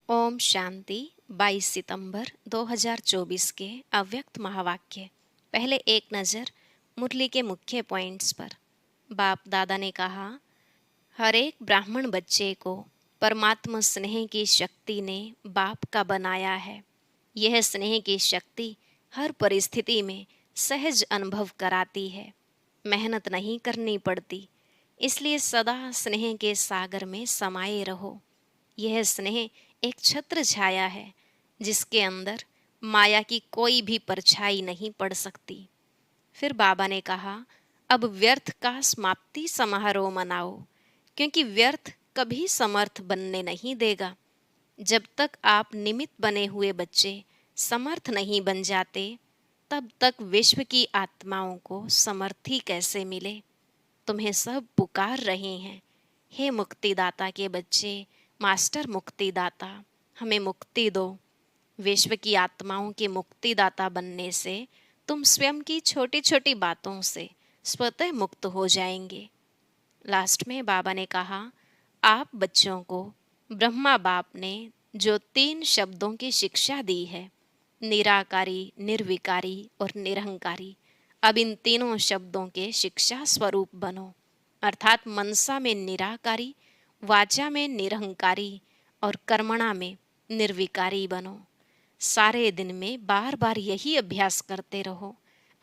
ओम शांति। 22 सितंबर 2024 के अव्यक्त महावाक्य। पहले एक नज़र मुरली के मुख्य पॉइंट्स पर। बाप दादा ने कहा, हर एक ब्राह्मण बच्चे को परमात्मा स्नेह की शक्ति ने बाप का बनाया है। यह स्नेह की शक्ति हर परिस्थिति में सहज अनुभव कराती है। मेहनत नहीं करनी पड़ती, इसलिए सदा स्नेह के सागर में समाये रहो। यह स्नेह एक छत्र छाया है जिसके अंदर माया की कोई भी परछाई नहीं पड़ सकती। फिर बाबा ने कहा, अब व्यर्थ का समाप्ति समारोह मनाओ, क्योंकि व्यर्थ कभी समर्थ बनने नहीं देगा। जब तक आप निमित्त बने हुए बच्चे समर्थ नहीं बन जाते, तब तक विश्व की आत्माओं को समर्थी कैसे मिले। तुम्हें सब पुकार रहे हैं, हे मुक्तिदाता के बच्चे, मास्टर मुक्तिदाता, हमें मुक्ति दो। विश्व की आत्माओं के मुक्तिदाता बनने से तुम स्वयं की छोटी छोटी बातों से स्वतः मुक्त हो जाएंगे। लास्ट में बाबा ने कहा, आप बच्चों को ब्रह्मा बाप ने जो 3 शब्दों की शिक्षा दी है, निराकारी, निर्विकारी और निरहंकारी, अब इन तीनों शब्दों के शिक्षा स्वरूप बनो। अर्थात मनसा में निराकारी, वाचा में निरहंकारी और कर्मणा में निर्विकारी बनो। सारे दिन में बार बार यही अभ्यास करते रहो।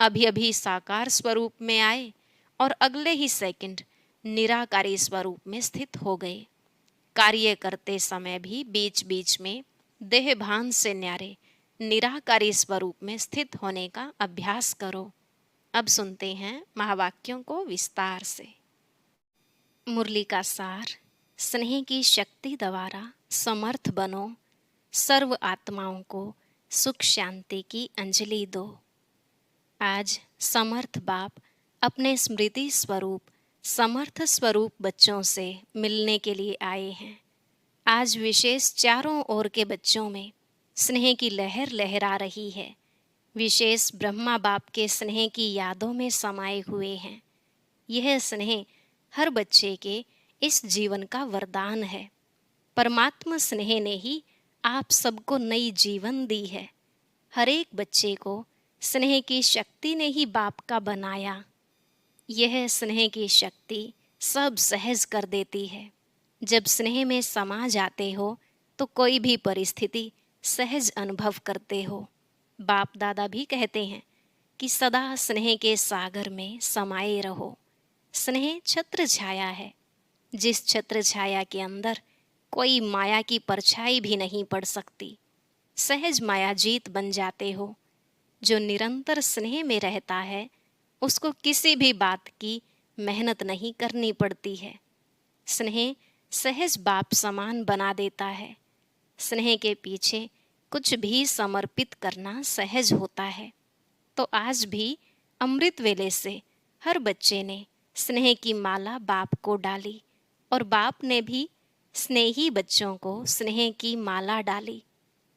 अभी अभी साकार स्वरूप में आए और अगले ही सेकंड निराकारी स्वरूप में स्थित हो गए। कार्य करते समय भी बीच बीच में देह भान से न्यारे निराकारी स्वरूप में स्थित होने का अभ्यास करो। अब सुनते हैं महावाक्यों को विस्तार से। मुरली का सार। स्नेह की शक्ति द्वारा समर्थ बनो, सर्व आत्माओं को सुख शांति की अंजलि दो। आज समर्थ बाप अपने स्मृति स्वरूप समर्थ स्वरूप बच्चों से मिलने के लिए आए हैं। आज विशेष चारों ओर के बच्चों में स्नेह की लहर लहरा रही है। विशेष ब्रह्मा बाप के स्नेह की यादों में समाये हुए हैं। यह स्नेह हर बच्चे के इस जीवन का वरदान है। परमात्मा स्नेह ने ही आप सबको नई जीवन दी है। हर एक बच्चे को स्नेह की शक्ति ने ही बाप का बनाया। यह स्नेह की शक्ति सब सहज कर देती है। जब स्नेह में समा जाते हो तो कोई भी परिस्थिति सहज अनुभव करते हो। बाप दादा भी कहते हैं कि सदा स्नेह के सागर में समाये रहो। स्नेह छत्र छाया है, जिस छत्र छाया के अंदर कोई माया की परछाई भी नहीं पड़ सकती। सहज माया जीत बन जाते हो। जो निरंतर स्नेह में रहता है उसको किसी भी बात की मेहनत नहीं करनी पड़ती है। स्नेह सहज बाप समान बना देता है। स्नेह के पीछे कुछ भी समर्पित करना सहज होता है। तो आज भी अमृत वेले से हर बच्चे ने स्नेह की माला बाप को डाली और बाप ने भी स्नेही बच्चों को स्नेह की माला डाली।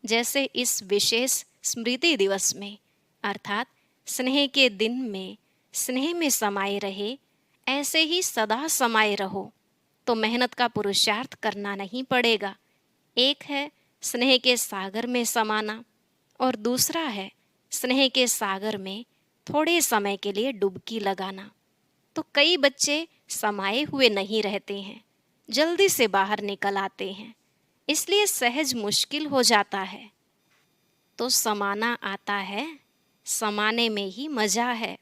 जैसे इस विशेष स्मृति दिवस में अर्थात स्नेह के दिन में स्नेह में समाये रहे, ऐसे ही सदा समाये रहो तो मेहनत का पुरुषार्थ करना नहीं पड़ेगा। एक है स्नेह के सागर में समाना और दूसरा है स्नेह के सागर में थोड़े समय के लिए डुबकी लगाना। तो कई बच्चे समाये हुए नहीं रहते हैं, जल्दी से बाहर निकल आते हैं, इसलिए सहज मुश्किल हो जाता है। तो समाना आता है, समाने में ही मजा है।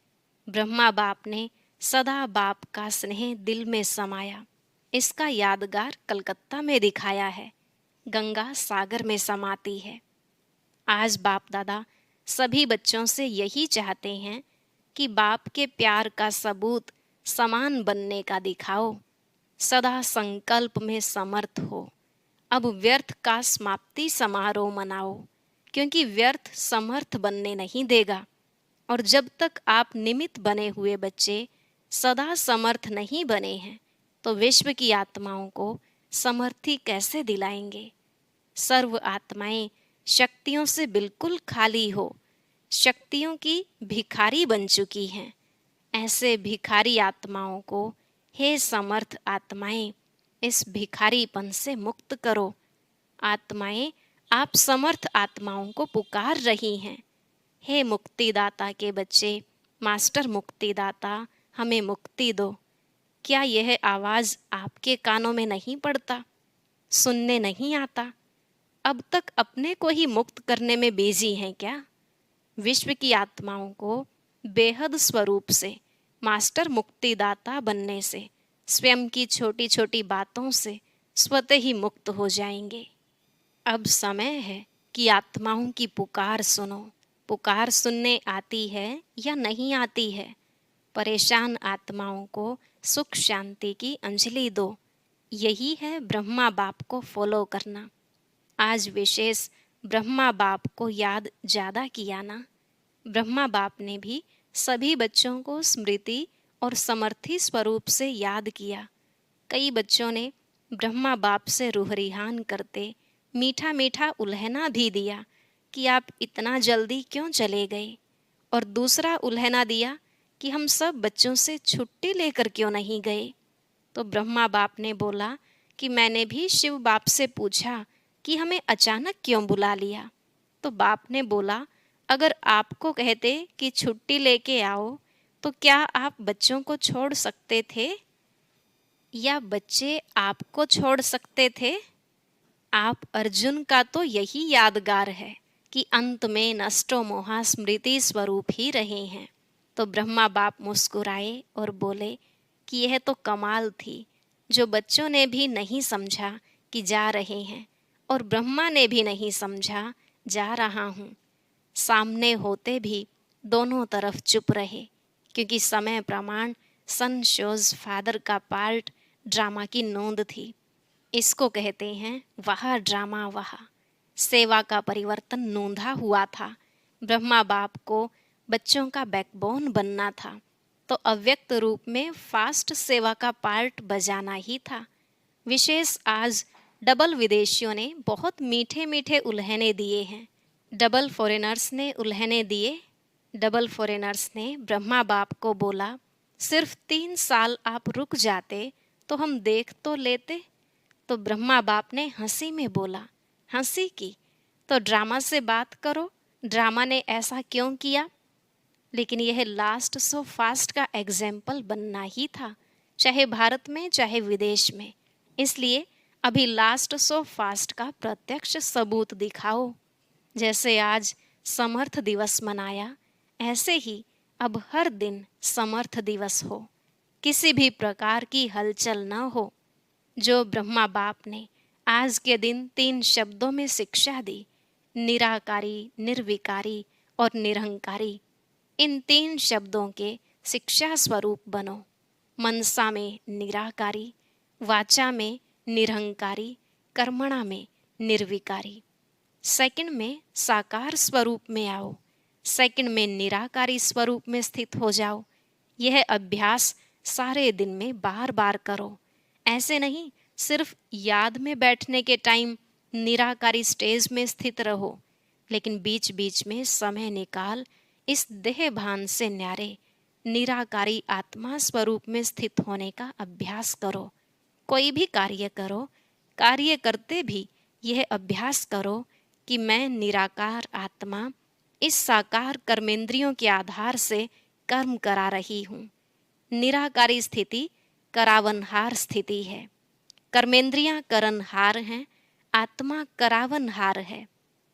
ब्रह्मा बाप ने सदा बाप का स्नेह दिल में समाया। इसका यादगार कलकत्ता में दिखाया है। गंगा सागर में समाती है। आज बाप दादा सभी बच्चों से यही चाहते हैं कि बाप के प्यार का सबूत समान बनने का दिखाओ। सदा संकल्प में समर्थ हो। अब व्यर्थ का समाप्ति समारोह मनाओ, क्योंकि व्यर्थ समर्थ बनने नहीं देगा। और जब तक आप निमित्त बने हुए बच्चे सदा समर्थ नहीं बने हैं, तो विश्व की आत्माओं को समर्थी कैसे दिलाएंगे। सर्व आत्माएं शक्तियों से बिल्कुल खाली हो, शक्तियों की भिखारी बन चुकी हैं। ऐसे भिखारी आत्माओं को हे समर्थ आत्माएं, इस भिखारीपन से मुक्त करो। आत्माएं आप समर्थ आत्माओं को पुकार रही हैं। हे मुक्तिदाता के बच्चे, मास्टर मुक्तिदाता, हमें मुक्ति दो। क्या यह आवाज़ आपके कानों में नहीं पड़ता, सुनने नहीं आता? अब तक अपने को ही मुक्त करने में बिजी हैं क्या? विश्व की आत्माओं को बेहद स्वरूप से, मास्टर मुक्तिदाता बनने से, स्वयं की छोटी छोटी बातों से स्वतः ही मुक्त हो जाएंगे। अब समय है कि आत्माओं की पुकार सुनो। पुकार सुनने आती है या नहीं आती है? परेशान आत्माओं को सुख शांति की अंजलि दो। यही है ब्रह्मा बाप को फॉलो करना। आज विशेष ब्रह्मा बाप को याद ज़्यादा किया ना? ब्रह्मा बाप ने भी सभी बच्चों को स्मृति और समर्थी स्वरूप से याद किया। कई बच्चों ने ब्रह्मा बाप से रूहरिहान करते मीठा मीठा उल्हना भी दिया कि आप इतना जल्दी क्यों चले गए, और दूसरा उल्हना दिया कि हम सब बच्चों से छुट्टी लेकर क्यों नहीं गए। तो ब्रह्मा बाप ने बोला कि मैंने भी शिव बाप से पूछा कि हमें अचानक क्यों बुला लिया। तो बाप ने बोला, अगर आपको कहते कि छुट्टी लेके आओ तो क्या आप बच्चों को छोड़ सकते थे, या बच्चे आपको छोड़ सकते थे? आप अर्जुन का तो यही यादगार है कि अंत में नष्टो मोहा स्मृति स्वरूप ही रहे हैं। तो ब्रह्मा बाप मुस्कुराए और बोले कि यह तो कमाल थी, जो बच्चों ने भी नहीं समझा कि जा रहे हैं, और ब्रह्मा ने भी नहीं समझा जा रहा हूँ। सामने होते भी दोनों तरफ चुप रहे, क्योंकि समय प्रमाण सन शोज फादर का पार्ट ड्रामा की नोंद थी। इसको कहते हैं वह ड्रामा वह। सेवा का परिवर्तन नोंधा हुआ था। ब्रह्मा बाप को बच्चों का बैकबोन बनना था, तो अव्यक्त रूप में फास्ट सेवा का पार्ट बजाना ही था। विशेष आज डबल विदेशियों ने बहुत मीठे मीठे उल्हने दिए हैं। डबल फॉरेनर्स ने उल्हने दिए। डबल फॉरेनर्स ने ब्रह्मा बाप को बोला, सिर्फ 3 साल आप रुक जाते तो हम देख तो लेते। तो ब्रह्मा बाप ने हंसी में बोला, हंसी की तो ड्रामा से बात करो, ड्रामा ने ऐसा क्यों किया? लेकिन यह लास्ट सो फास्ट का एग्जाम्पल बनना ही था, चाहे भारत में चाहे विदेश में। इसलिए अभी लास्ट सो फास्ट का प्रत्यक्ष सबूत दिखाओ। जैसे आज समर्थ दिवस मनाया, ऐसे ही अब हर दिन समर्थ दिवस हो। किसी भी प्रकार की हलचल न हो। जो ब्रह्मा बाप ने आज के दिन 3 शब्दों में शिक्षा दी, निराकारी, निर्विकारी और निरहंकारी, इन 3 शब्दों के शिक्षा स्वरूप बनो। मनसा में निराकारी, वाचा में निरहंकारी, कर्मणा में निर्विकारी। सेकंड में साकार स्वरूप में आओ, सेकंड में निराकारी स्वरूप में स्थित हो जाओ। यह अभ्यास सारे दिन में बार बार करो। ऐसे नहीं सिर्फ याद में बैठने के टाइम निराकारी स्टेज में स्थित रहो, लेकिन बीच बीच में समय निकाल इस देह भान से न्यारे निराकारी आत्मा स्वरूप में स्थित होने का अभ्यास करो। कोई भी कार्य करो, कार्य करते भी यह अभ्यास करो कि मैं निराकार आत्मा इस साकार कर्मेंद्रियों के आधार से कर्म करा रही हूँ। निराकारी स्थिति करावनहार स्थिति है। कर्मेंद्रियां करनहार हैं, आत्मा करावनहार है।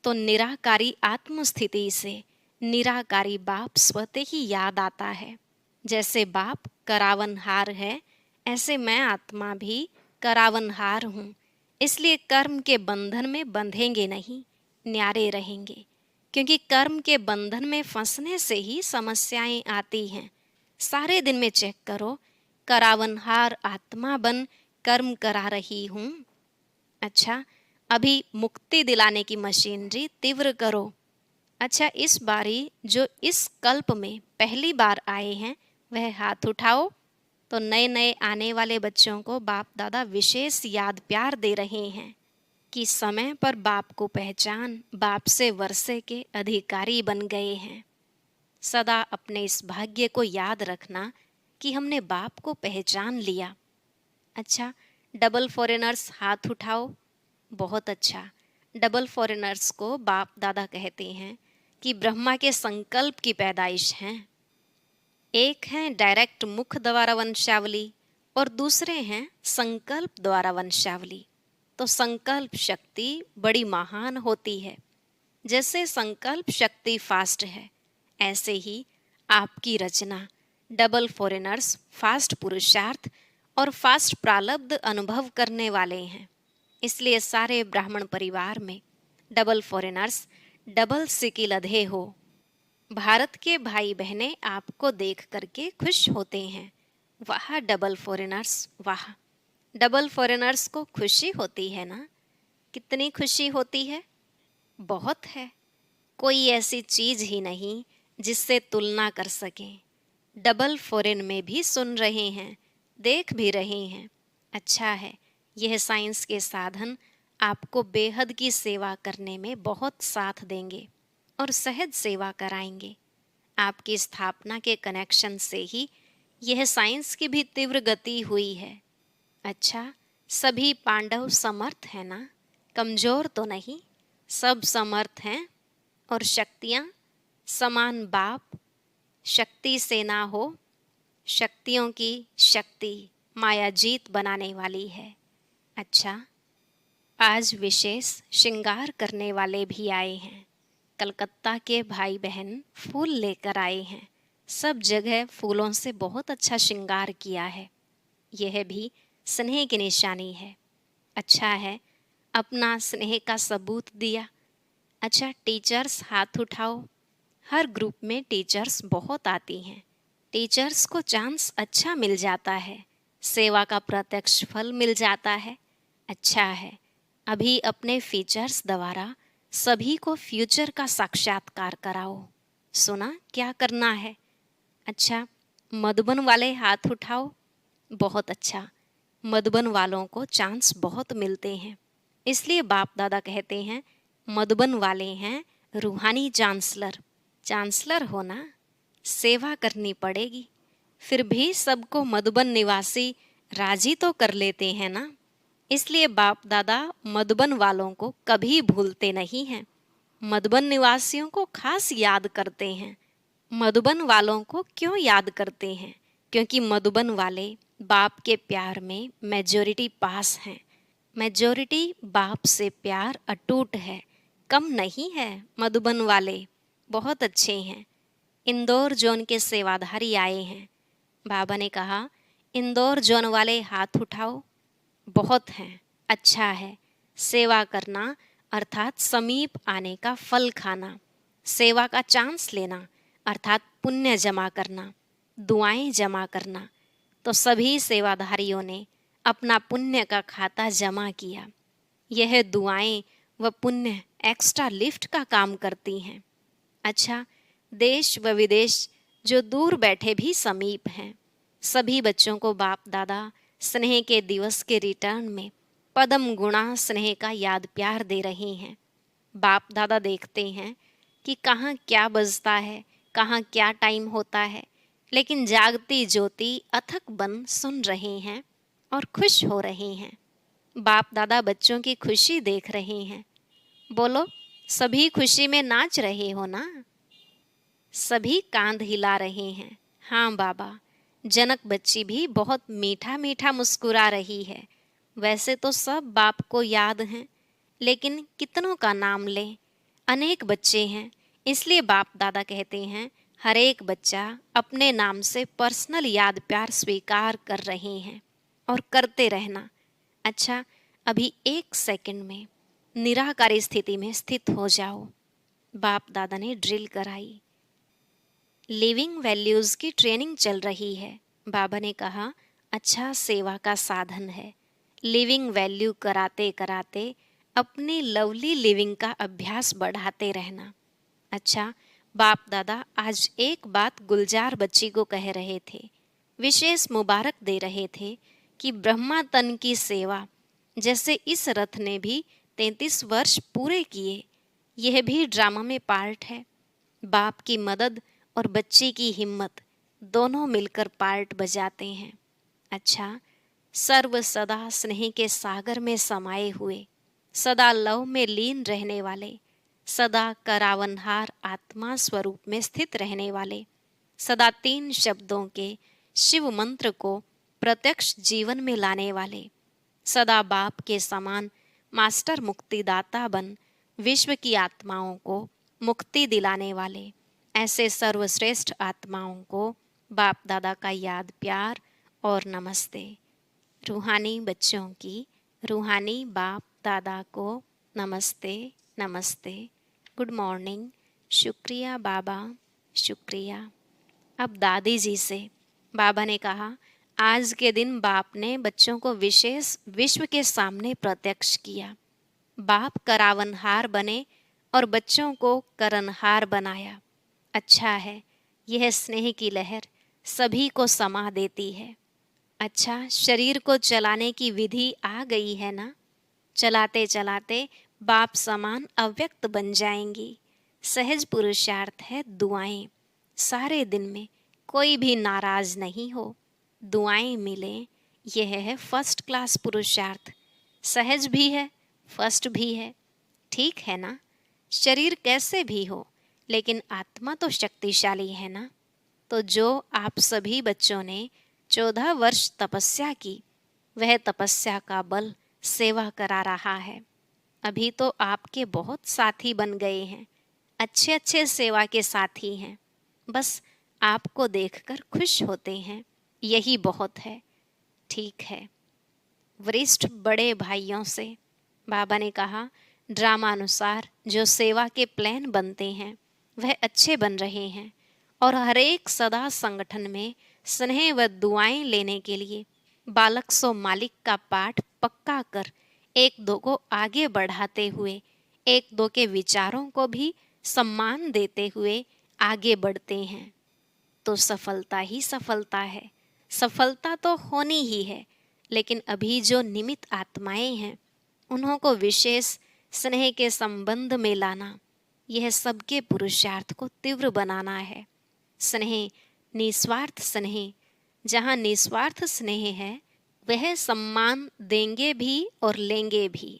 तो निराकारी आत्म स्थिति से निराकारी बाप स्वतः ही याद आता है। जैसे बाप करावनहार है, ऐसे मैं आत्मा भी करावनहार हूँ। इसलिए कर्म के बंधन में बंधेंगे नहीं, न्यारे रहेंगे, क्योंकि कर्म के बंधन में फंसने से ही समस्याएं आती हैं। सारे दिन में चेक करो, करावनहार आत्मा बन कर्म करा रही हूँ। अच्छा, अभी मुक्ति दिलाने की मशीनरी तीव्र करो। अच्छा, इस बारी जो इस कल्प में पहली बार आए हैं वह हाथ उठाओ। तो नए नए आने वाले बच्चों को बाप दादा विशेष याद प्यार दे रहे हैं कि समय पर बाप को पहचान, बाप से वर्षे के अधिकारी बन गए हैं। सदा अपने इस भाग्य को याद रखना कि हमने बाप को पहचान लिया। अच्छा, डबल फॉरेनर्स हाथ उठाओ। बहुत अच्छा। डबल फॉरेनर्स को बाप दादा कहते हैं कि ब्रह्मा के संकल्प की पैदाइश हैं। एक हैं डायरेक्ट मुख द्वारा वंशावली और दूसरे हैं संकल्प द्वारा वंशावली। तो संकल्प शक्ति बड़ी महान होती है। जैसे संकल्प शक्ति फास्ट है, ऐसे ही आपकी रचना डबल फॉरेनर्स फास्ट पुरुषार्थ और फास्ट प्रारब्ध अनुभव करने वाले हैं। इसलिए सारे ब्राह्मण परिवार में डबल फॉरेनर्स डबल सिकी लधे हो। भारत के भाई बहनें आपको देख करके खुश होते हैं। वाह डबल फॉरेनर्स, वाह। डबल फॉरेनर्स को खुशी होती है ना? कितनी खुशी होती है? बहुत है। कोई ऐसी चीज ही नहीं जिससे तुलना कर सकें। डबल फॉरेन में भी सुन रहे हैं, देख भी रहे हैं। अच्छा है, यह साइंस के साधन आपको बेहद की सेवा करने में बहुत साथ देंगे और सहज सेवा कराएंगे। आपकी स्थापना के कनेक्शन से ही यह साइंस की भी तीव्र गति हुई है। अच्छा, सभी पांडव समर्थ हैं ना? कमजोर तो नहीं, सब समर्थ हैं। और शक्तियाँ समान बाप शक्ति से ना हो। शक्तियों की शक्ति माया जीत बनाने वाली है। अच्छा, आज विशेष श्रृंगार करने वाले भी आए हैं। कलकत्ता के भाई बहन फूल लेकर आए हैं। सब जगह फूलों से बहुत अच्छा श्रृंगार किया है। यह भी स्नेह की निशानी है। अच्छा है, अपना स्नेह का सबूत दिया। अच्छा, टीचर्स हाथ उठाओ। हर ग्रुप में टीचर्स बहुत आती हैं। टीचर्स को चांस अच्छा मिल जाता है, सेवा का प्रत्यक्ष फल मिल जाता है। अच्छा है, अभी अपने फीचर्स द्वारा सभी को फ्यूचर का साक्षात्कार कराओ। सुना क्या करना है? अच्छा, मधुबन वाले हाथ उठाओ। बहुत अच्छा, मधुबन वालों को चांस बहुत मिलते हैं। इसलिए बाप दादा कहते हैं मधुबन वाले हैं रूहानी चांसलर। चांसलर होना, सेवा करनी पड़ेगी। फिर भी सबको मधुबन निवासी राजी तो कर लेते हैं ना। इसलिए बाप दादा मधुबन वालों को कभी भूलते नहीं हैं। मधुबन निवासियों को खास याद करते हैं। मधुबन वालों को क्यों याद करते हैं? क्योंकि मधुबन वाले बाप के प्यार में मेजॉरिटी पास हैं। मेजॉरिटी बाप से प्यार अटूट है, कम नहीं है। मधुबन वाले बहुत अच्छे हैं। इंदौर जोन के सेवाधारी आए हैं। बाबा ने कहा इंदौर जोन वाले हाथ उठाओ। बहुत हैं। अच्छा है, सेवा करना अर्थात समीप आने का फल खाना, सेवा का चांस लेना अर्थात पुण्य जमा करना, दुआएं जमा करना। तो सभी सेवाधारियों ने अपना पुण्य का खाता जमा किया। यह दुआएं व पुण्य एक्स्ट्रा लिफ्ट का काम करती हैं। अच्छा, देश व विदेश जो दूर बैठे भी समीप हैं, सभी बच्चों को बाप दादा स्नेह के दिवस के रिटर्न में पदम गुणा स्नेह का याद प्यार दे रहे हैं। बाप दादा देखते हैं कि कहाँ क्या बजता है, कहाँ क्या टाइम होता है, लेकिन जागती ज्योति अथक बन सुन रहे हैं और खुश हो रहे हैं। बाप दादा बच्चों की खुशी देख रहे हैं। बोलो, सभी खुशी में नाच रहे हो ना? सभी कांध हिला रहे हैं। हाँ बाबा, जनक बच्ची भी बहुत मीठा मीठा मुस्कुरा रही है। वैसे तो सब बाप को याद हैं, लेकिन कितनों का नाम लें? अनेक बच्चे हैं। इसलिए बाप दादा कहते हैं हर एक बच्चा अपने नाम से पर्सनल याद प्यार स्वीकार कर रहे हैं और करते रहना। अच्छा, अभी 1 सेकंड में निराकारी स्थिति में स्थित हो जाओ। बाप दादा ने ड्रिल कराई। लिविंग वैल्यूज़ की ट्रेनिंग चल रही है। बाबा ने कहा अच्छा सेवा का साधन है। लिविंग वैल्यू कराते कराते अपनी लवली लिविंग का अभ्यास बढ़ाते रहना। अच्छा, बाप दादा आज एक बात गुलजार बच्ची को कह रहे थे, विशेष मुबारक दे रहे थे कि ब्रह्मा तन की सेवा जैसे इस रथ ने भी 33 वर्ष पूरे किए, यह भी ड्रामा में पार्ट है। बाप की मदद और बच्ची की हिम्मत दोनों मिलकर पार्ट बजाते हैं। अच्छा, सर्व सदा स्नेह के सागर में समाये हुए सदा लव में लीन रहने वाले, सदा करावनहार आत्मा स्वरूप में स्थित रहने वाले, सदा 3 शब्दों के शिव मंत्र को प्रत्यक्ष जीवन में लाने वाले, सदा बाप के समान मास्टर मुक्तिदाता बन विश्व की आत्माओं को मुक्ति दिलाने वाले, ऐसे सर्वश्रेष्ठ आत्माओं को बाप दादा का याद प्यार और नमस्ते। रूहानी बच्चों की रूहानी बाप दादा को नमस्ते नमस्ते, गुड मॉर्निंग, शुक्रिया बाबा, शुक्रिया। अब दादी जी से बाबा ने कहा, आज के दिन बाप ने बच्चों को विशेष विश्व के सामने प्रत्यक्ष किया। बाप करावनहार बने और बच्चों को करनहार बनाया। अच्छा है, यह स्नेह की लहर सभी को समा देती है। अच्छा, शरीर को चलाने की विधि आ गई है ना? चलाते चलाते बाप समान अव्यक्त बन जाएंगी। सहज पुरुषार्थ है दुआएं, सारे दिन में कोई भी नाराज नहीं हो, दुआएं मिलें, यह है फर्स्ट क्लास पुरुषार्थ। सहज भी है, फर्स्ट भी है, ठीक है ना? शरीर कैसे भी हो, लेकिन आत्मा तो शक्तिशाली है ना? तो जो आप सभी बच्चों ने 14 वर्ष तपस्या की, वह तपस्या का बल सेवा करा रहा है। अभी तो आपके बहुत साथी बन गए हैं, अच्छे अच्छे सेवा के साथी हैं। बस आपको देखकर खुश होते हैं, यही बहुत है। ठीक है। वरिष्ठ बड़े भाइयों से बाबा ने कहा, ड्रामा अनुसार जो सेवा के प्लान बनते हैं वह अच्छे बन रहे हैं, और हर एक सदा संगठन में स्नेह व दुआएं लेने के लिए बालक सो मालिक का पाठ पक्का कर एक दो को आगे बढ़ाते हुए, एक दो के विचारों को भी सम्मान देते हुए आगे बढ़ते हैं, तो सफलता ही सफलता है। सफलता तो होनी ही है, लेकिन अभी जो निमित्त आत्माएं हैं उन्हों को विशेष स्नेह के संबंध में लाना, यह सबके पुरुषार्थ को तीव्र बनाना है। स्नेह, निस्वार्थ स्नेह, जहाँ निस्वार्थ स्नेह है वह सम्मान देंगे भी और लेंगे भी।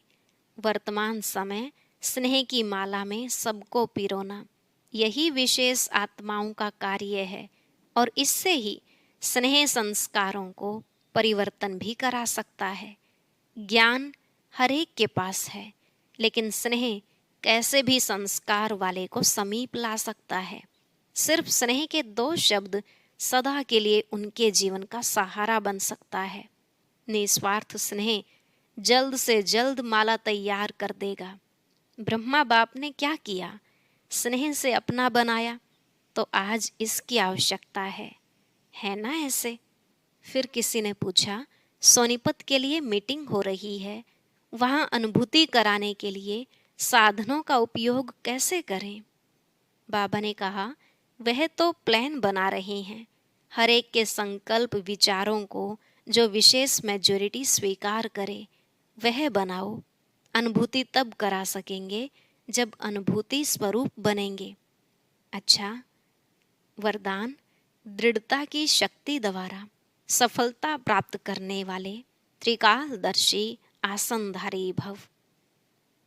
वर्तमान समय स्नेह की माला में सबको पिरोना, यही विशेष आत्माओं का कार्य है, और इससे ही स्नेह संस्कारों को परिवर्तन भी करा सकता है। ज्ञान हर एक के पास है, लेकिन स्नेह कैसे भी संस्कार वाले को समीप ला सकता है। सिर्फ स्नेह के 2 शब्द सदा के लिए उनके जीवन का सहारा बन सकता है। निस्वार्थ स्नेह जल्द से जल्द माला तैयार कर देगा। ब्रह्मा बाप ने क्या किया? स्नेह से अपना बनाया, तो आज इसकी आवश्यकता है ना ऐसे? फिर किसी ने पूछा, सोनीपत के लिए मीटिंग हो रही है, वहाँ अनुभूति कराने के लिए साधनों का उपयोग कैसे करें? बाबा ने कहा, वह तो प्लान बना रहे हैं। हर एक के संकल्प विचारों को जो विशेष मेजॉरिटी स्वीकार करे वह बनाओ। अनुभूति तब करा सकेंगे जब अनुभूति स्वरूप बनेंगे। अच्छा, वरदान, दृढ़ता की शक्ति द्वारा सफलता प्राप्त करने वाले त्रिकालदर्शी आसनधारी भव।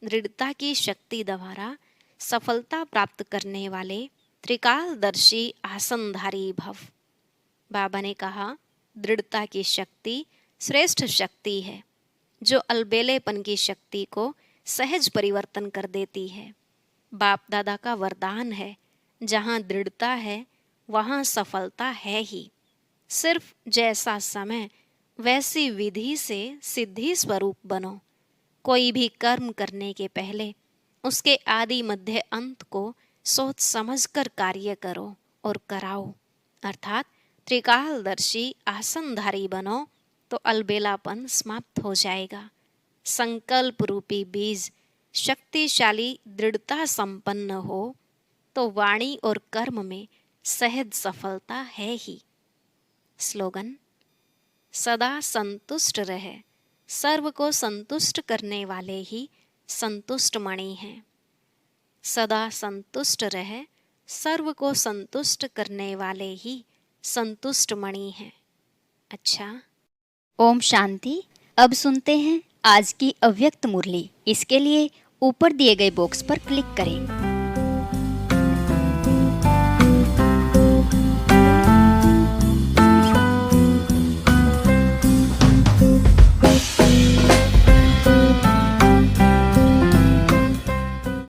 दृढ़ता की शक्ति द्वारा सफलता प्राप्त करने वाले त्रिकालदर्शी आसनधारी भव। बाबा ने कहा, दृढ़ता की शक्ति श्रेष्ठ शक्ति है, जो अलबेलेपन की शक्ति को सहज परिवर्तन कर देती है। बाप दादा का वरदान है, जहाँ दृढ़ता है वहाँ सफलता है ही। सिर्फ जैसा समय वैसी विधि से सिद्धि स्वरूप बनो। कोई भी कर्म करने के पहले उसके आदि मध्य अंत को सोच समझकर कार्य करो और कराओ, अर्थात त्रिकालदर्शी आसनधारी बनो, तो अलबेलापन समाप्त हो जाएगा। संकल्प रूपी बीज शक्तिशाली दृढ़ता संपन्न हो, तो वाणी और कर्म में सहज सफलता है ही। स्लोगन, सदा संतुष्ट रहे, सर्व को संतुष्ट करने वाले ही संतुष्ट मणि हैं। सदा संतुष्ट रहे, सर्व को संतुष्ट करने वाले ही संतुष्ट मणि हैं। अच्छा, ओम शांति। अब सुनते हैं आज की अव्यक्त मुरली, इसके लिए ऊपर दिए गए बॉक्स पर क्लिक करें।